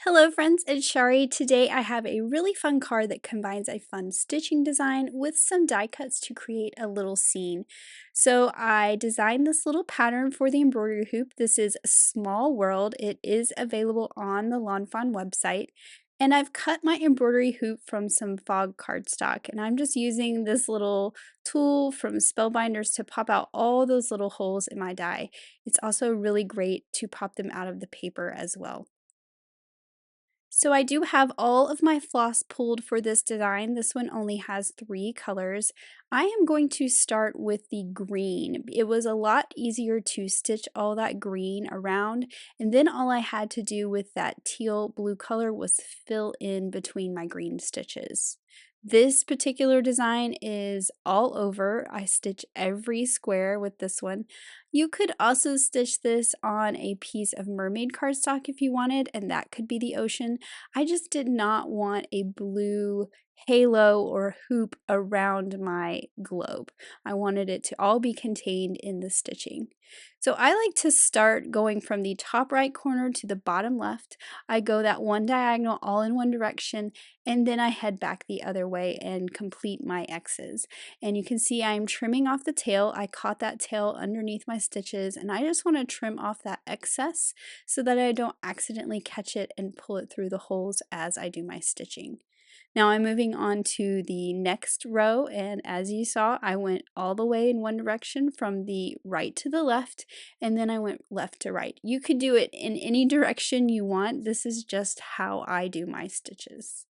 Hello friends, it's Shari. Today I have a really fun card that combines a fun stitching design with some die cuts to create a little scene. So I designed this little pattern for the embroidery hoop. This is Small World. It is available on the Fawn website. And I've cut my embroidery hoop from some fog cardstock, and I'm just using this little tool from Spellbinders to pop out all those little holes in my die. It's also really great to pop them out of the paper as well. So I do have all of my floss pulled for this design. This one only has 3 colors. I am going to start with the green. It was a lot easier to stitch all that green around, and then all I had to do with that teal blue color was fill in between my green stitches. This particular design is all over. I stitch every square with this one. You could also stitch this on a piece of mermaid cardstock if you wanted, and that could be the ocean. I just did not want a blue halo or hoop around my globe. I wanted it to all be contained in the stitching. So I like to start going from the top right corner to the bottom left. I go that one diagonal all in one direction, and then I head back the other way and complete my X's. And you can see I'm trimming off the tail. I caught that tail underneath my stitches, and I just want to trim off that excess so that I don't accidentally catch it and pull it through the holes as I do my stitching. Now I'm moving on to the next row, and as you saw, I went all the way in one direction from the right to the left, and then I went left to right. You could do it in any direction you want. This is just how I do my stitches.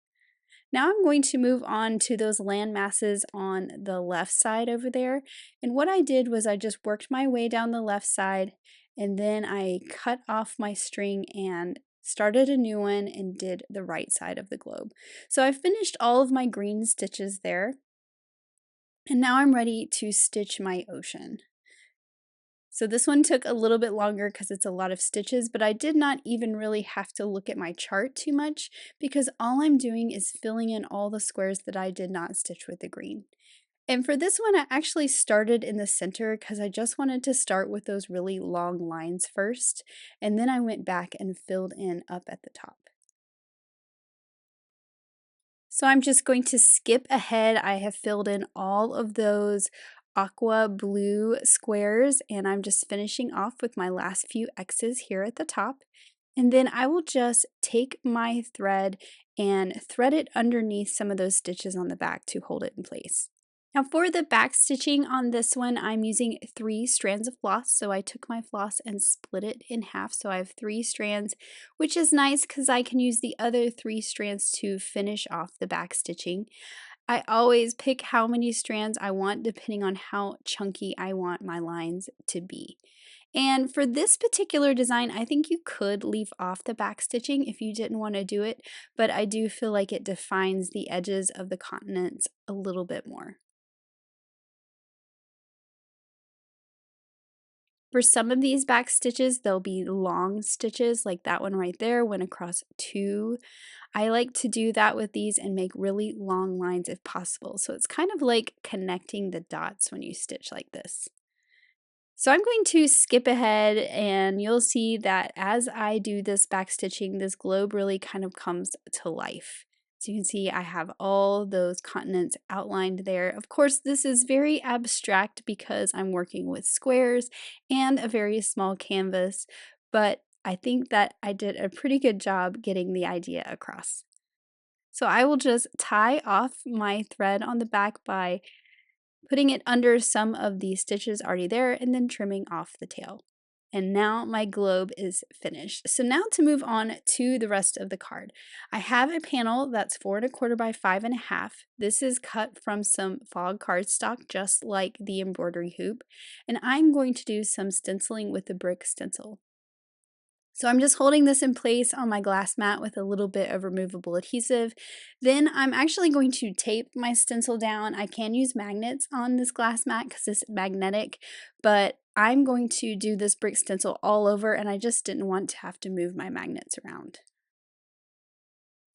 Now I'm going to move on to those land masses on the left side over there. And what I did was I just worked my way down the left side, and then I cut off my string and started a new one and did the right side of the globe. So I finished all of my green stitches there. And now I'm ready to stitch my ocean. So this one took a little bit longer because it's a lot of stitches, but I did not even really have to look at my chart too much because all I'm doing is filling in all the squares that I did not stitch with the green. And for this one, I actually started in the center because I just wanted to start with those really long lines first, and then I went back and filled in up at the top. So I'm just going to skip ahead. I have filled in all of those aqua blue squares, and I'm just finishing off with my last few X's here at the top. And then I will just take my thread and thread it underneath some of those stitches on the back to hold it in place. Now for the back stitching on this one, I'm using 3 strands of floss. So I took my floss and split it in half. So I have 3 strands, which is nice because I can use the other 3 strands to finish off the back stitching. I always pick how many strands I want depending on how chunky I want my lines to be. And for this particular design, I think you could leave off the back stitching if you didn't want to do it, but I do feel like it defines the edges of the continents a little bit more. For some of these back stitches, there'll be long stitches like that one right there went across 2. I like to do that with these and make really long lines if possible. So it's kind of like connecting the dots when you stitch like this. So I'm going to skip ahead, and you'll see that as I do this back stitching, this globe really kind of comes to life. So you can see I have all those continents outlined there. Of course, this is very abstract because I'm working with squares and a very small canvas, but I think that I did a pretty good job getting the idea across. So I will just tie off my thread on the back by putting it under some of the stitches already there and then trimming off the tail. And now my globe is finished. So now to move on to the rest of the card. I have a panel that's 4 1/4 by 5 1/2. This is cut from some fog cardstock, just like the embroidery hoop. And I'm going to do some stenciling with the brick stencil. So I'm just holding this in place on my glass mat with a little bit of removable adhesive. Then I'm actually going to tape my stencil down. I can use magnets on this glass mat because it's magnetic, but I'm going to do this brick stencil all over, and I just didn't want to have to move my magnets around.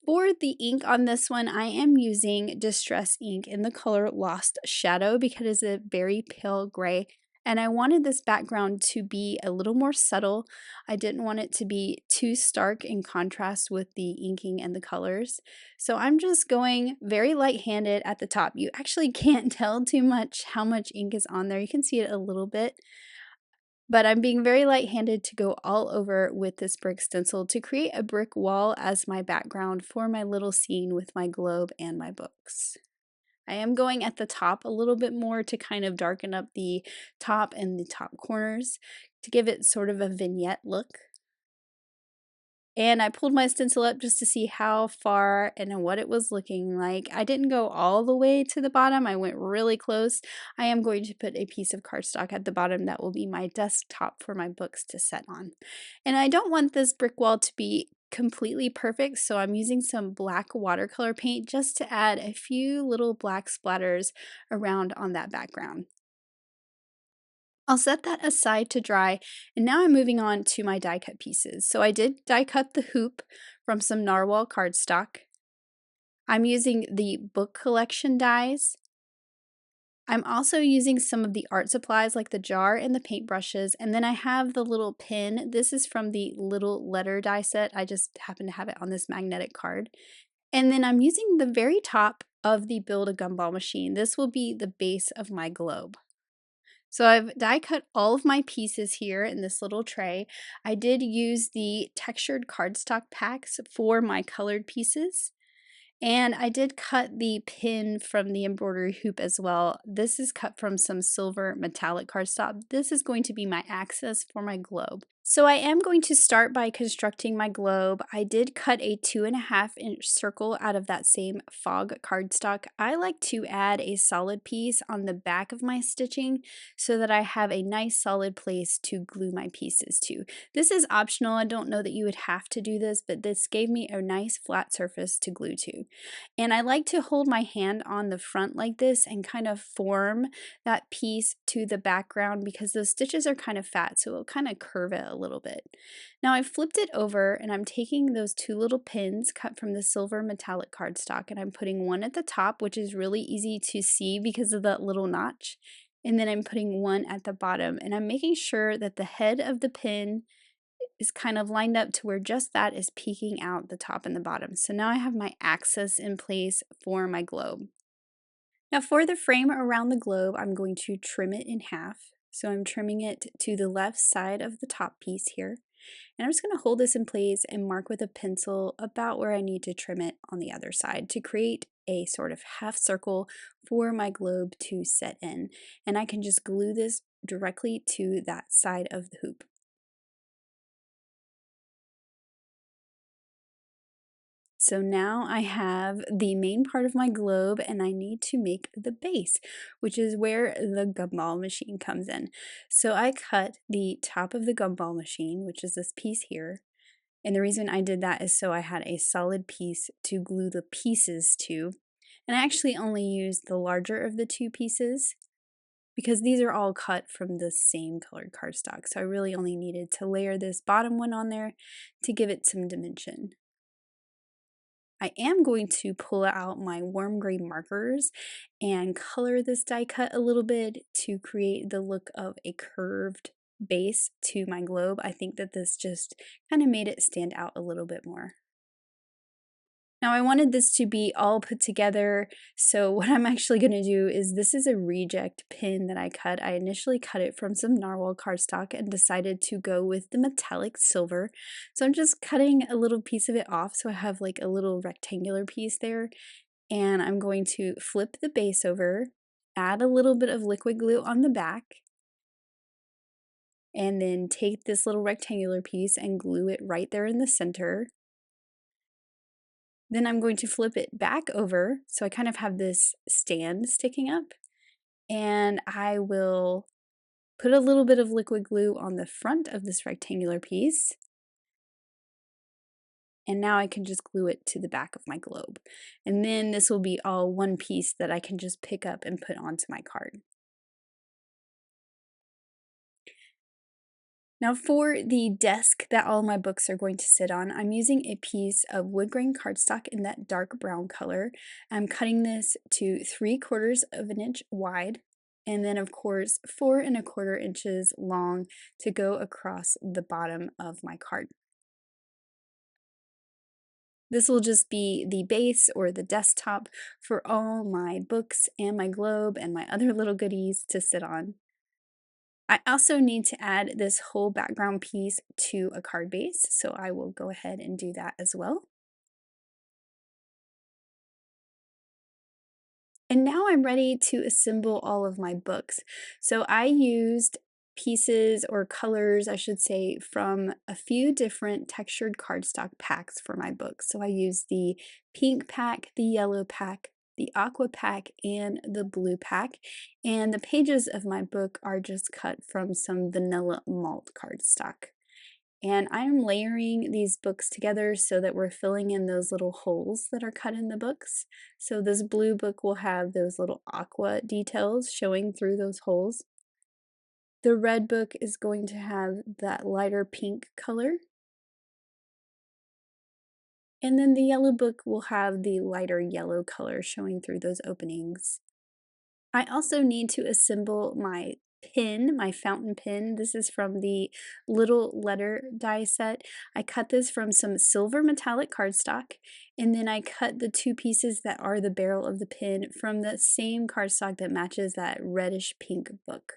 For the ink on this one, I am using Distress ink in the color Lost Shadow because it's a very pale gray. And I wanted this background to be a little more subtle. I didn't want it to be too stark in contrast with the inking and the colors. So I'm just going very light-handed at the top. You actually can't tell too much how much ink is on there. You can see it a little bit, but I'm being very light-handed to go all over with this brick stencil to create a brick wall as my background for my little scene with my globe and my books. I am going at the top a little bit more to kind of darken up the top and the top corners to give it sort of a vignette look. And I pulled my stencil up just to see how far and what it was looking like. I didn't go all the way to the bottom, I went really close. I am going to put a piece of cardstock at the bottom that will be my desktop for my books to set on. And I don't want this brick wall to be completely perfect, so I'm using some black watercolor paint just to add a few little black splatters around on that background. I'll set that aside to dry, and now I'm moving on to my die cut pieces. So I did die cut the hoop from some narwhal cardstock. I'm using the book collection dies. I'm also using some of the art supplies like the jar and the paintbrushes, and then I have the little pin. This is from the little letter die set. I just happen to have it on this magnetic card. And then I'm using the very top of the Build a Gumball machine. This will be the base of my globe. So I've die cut all of my pieces here in this little tray. I did use the textured cardstock packs for my colored pieces. And I did cut the pin from the embroidery hoop as well. This is cut from some silver metallic cardstock. This is going to be my axis for my globe. So I am going to start by constructing my globe. I did cut a 2.5-inch circle out of that same fog cardstock. I like to add a solid piece on the back of my stitching so that I have a nice solid place to glue my pieces to. This is optional. I don't know that you would have to do this, but this gave me a nice flat surface to glue to. And I like to hold my hand on the front like this and kind of form that piece to the background because those stitches are kind of fat, so it'll kind of curve it a little bit. Now I flipped it over and I'm taking those two little pins cut from the silver metallic cardstock and I'm putting one at the top, which is really easy to see because of that little notch. And then I'm putting one at the bottom and I'm making sure that the head of the pin is kind of lined up to where just that is peeking out the top and the bottom. So now I have my axis in place for my globe. Now for the frame around the globe, I'm going to trim it in half. So I'm trimming it to the left side of the top piece here. And I'm just going to hold this in place and mark with a pencil about where I need to trim it on the other side to create a sort of half circle for my globe to set in. And I can just glue this directly to that side of the hoop. So now I have the main part of my globe and I need to make the base, which is where the gumball machine comes in. So I cut the top of the gumball machine, which is this piece here. And the reason I did that is so I had a solid piece to glue the pieces to. And I actually only used the larger of the two pieces because these are all cut from the same colored cardstock. So I really only needed to layer this bottom one on there to give it some dimension. I am going to pull out my warm gray markers and color this die cut a little bit to create the look of a curved base to my globe. I think that this just kind of made it stand out a little bit more. Now I wanted this to be all put together, so what I'm actually going to do is this is a reject pin that I cut. I initially cut it from some narwhal cardstock and decided to go with the metallic silver. So I'm just cutting a little piece of it off so I have like a little rectangular piece there. And I'm going to flip the base over, add a little bit of liquid glue on the back, and then take this little rectangular piece and glue it right there in the center. Then I'm going to flip it back over, so I kind of have this stand sticking up, and I will put a little bit of liquid glue on the front of this rectangular piece, and now I can just glue it to the back of my globe. And then this will be all one piece that I can just pick up and put onto my card. Now for the desk that all my books are going to sit on, I'm using a piece of wood grain cardstock in that dark brown color. I'm cutting this to 3/4 of an inch wide, and then of course 4¼ inches long to go across the bottom of my card. This will just be the base or the desktop for all my books and my globe and my other little goodies to sit on. I also need to add this whole background piece to a card base, so I will go ahead and do that as well. And now I'm ready to assemble all of my books. So I used pieces or colors, I should say, from a few different textured cardstock packs for my books. So I used the pink pack, the yellow pack, the aqua pack, and the blue pack. And the pages of my book are just cut from some vanilla malt cardstock. And I'm layering these books together so that we're filling in those little holes that are cut in the books. So this blue book will have those little aqua details showing through those holes. The red book is going to have that lighter pink color. And then the yellow book will have the lighter yellow color showing through those openings. I also need to assemble my pin, my fountain pen. This is from the little letter die set. I cut this from some silver metallic cardstock, and then I cut the two pieces that are the barrel of the pin from the same cardstock that matches that reddish pink book.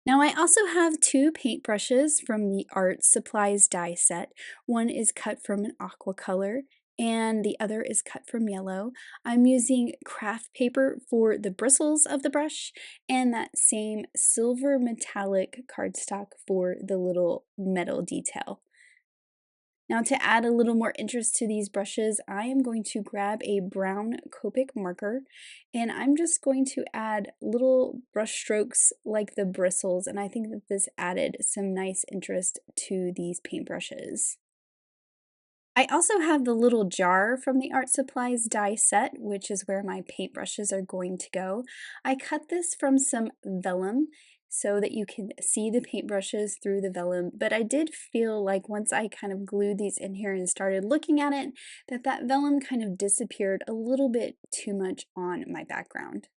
Now I also have two paintbrushes from the art supplies die set. One is cut from an aqua color and the other is cut from yellow. I'm using craft paper for the bristles of the brush and that same silver metallic cardstock for the little metal detail. Now to add a little more interest to these brushes, I am going to grab a brown Copic marker and I'm just going to add little brush strokes like the bristles, and I think that this added some nice interest to these paintbrushes. I also have the little jar from the art supplies die set, which is where my paintbrushes are going to go. I cut this from some vellum so that you can see the paintbrushes through the vellum, but I did feel like once I kind of glued these in here and started looking at it, that vellum kind of disappeared a little bit too much on my background.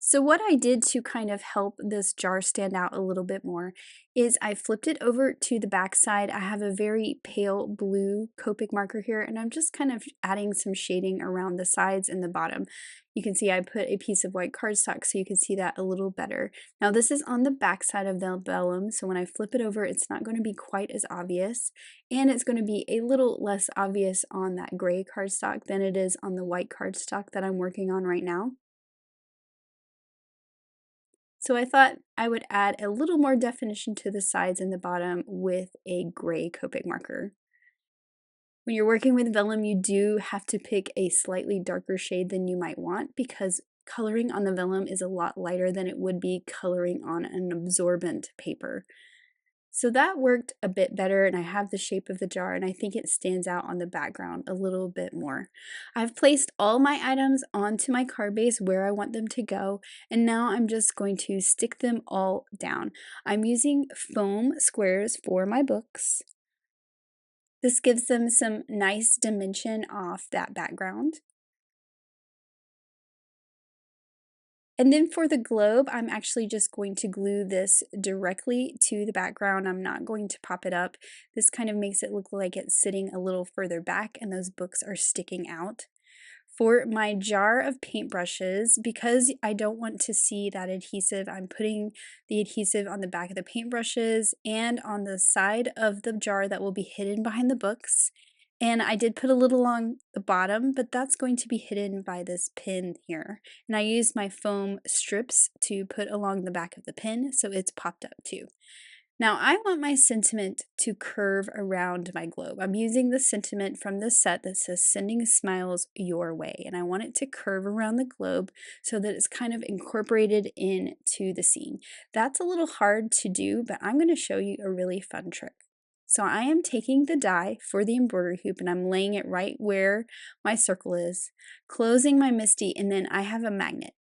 So what I did to kind of help this jar stand out a little bit more is I flipped it over to the back side. I have a very pale blue Copic marker here, and I'm just kind of adding some shading around the sides and the bottom. You can see I put a piece of white cardstock so you can see that a little better. Now this is on the back side of the vellum, so when I flip it over, it's not going to be quite as obvious, and it's going to be a little less obvious on that gray cardstock than it is on the white cardstock that I'm working on right now. So I thought I would add a little more definition to the sides and the bottom with a gray Copic marker. When you're working with vellum, you do have to pick a slightly darker shade than you might want because coloring on the vellum is a lot lighter than it would be coloring on an absorbent paper. So that worked a bit better, and I have the shape of the jar, and I think it stands out on the background a little bit more. I've placed all my items onto my card base where I want them to go, and now I'm just going to stick them all down. I'm using foam squares for my books. This gives them some nice dimension off that background. And then for the globe, I'm actually just going to glue this directly to the background. I'm not going to pop it up. This kind of makes it look like it's sitting a little further back and those books are sticking out. For my jar of paintbrushes, because I don't want to see that adhesive, I'm putting the adhesive on the back of the paintbrushes and on the side of the jar that will be hidden behind the books. And I did put a little along the bottom, but that's going to be hidden by this pin here. And I used my foam strips to put along the back of the pin, so it's popped up too. Now I want my sentiment to curve around my globe. I'm using the sentiment from the set that says sending smiles your way, and I want it to curve around the globe so that it's kind of incorporated into the scene. That's a little hard to do, but I'm going to show you a really fun trick. So I am taking the die for the embroidery hoop and I'm laying it right where my circle is, closing my MISTI, and then I have a magnet.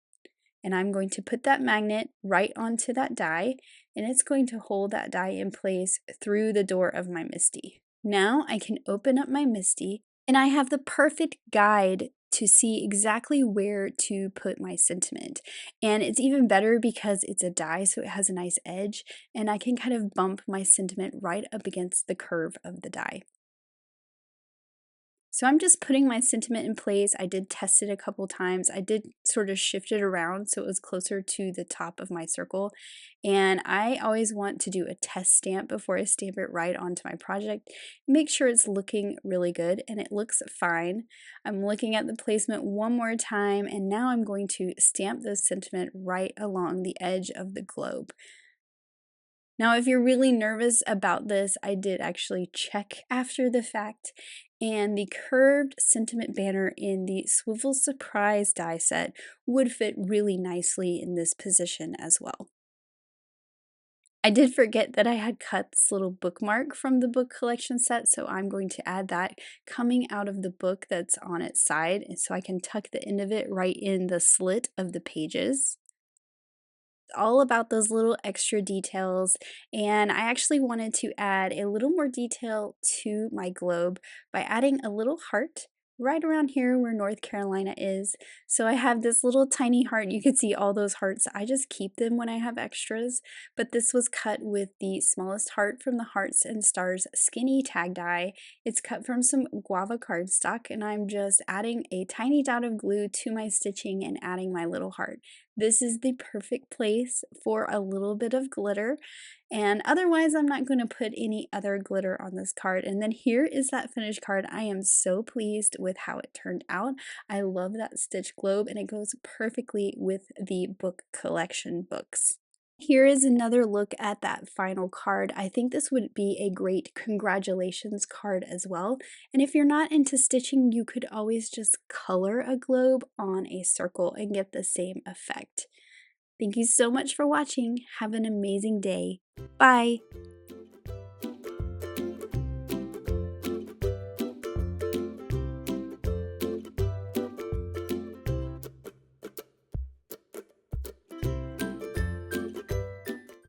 And I'm going to put that magnet right onto that die, and it's going to hold that die in place through the door of my MISTI. Now I can open up my MISTI, and I have the perfect guide to see exactly where to put my sentiment. And it's even better because it's a die, so it has a nice edge, and I can kind of bump my sentiment right up against the curve of the die. So I'm just putting my sentiment in place. I did test it a couple times. I did sort of shift it around so it was closer to the top of my circle. And I always want to do a test stamp before I stamp it right onto my project. Make sure it's looking really good, and it looks fine. I'm looking at the placement one more time, and now I'm going to stamp the sentiment right along the edge of the globe. Now, if you're really nervous about this, I did actually check after the fact, and the curved sentiment banner in the Swivel Surprise die set would fit really nicely in this position as well. I did forget that I had cut this little bookmark from the book collection set, so I'm going to add that coming out of the book that's on its side, and so I can tuck the end of it right in the slit of the pages. All about those little extra details, and I actually wanted to add a little more detail to my globe by adding a little heart right around here where North Carolina is. So I have this little tiny heart. You could see all those hearts. I just keep them when I have extras, but this was cut with the smallest heart from the Hearts and Stars skinny tag die. It's cut from some guava cardstock, and I'm just adding a tiny dot of glue to my stitching and adding my little heart. This is the perfect place for a little bit of glitter, and otherwise I'm not going to put any other glitter on this card. And then here is that finished card. I am so pleased with how it turned out. I love that stitch globe, and it goes perfectly with the book collection books. Here is another look at that final card. I think this would be a great congratulations card as well. And if you're not into stitching, you could always just color a globe on a circle and get the same effect. Thank you so much for watching. Have an amazing day. Bye!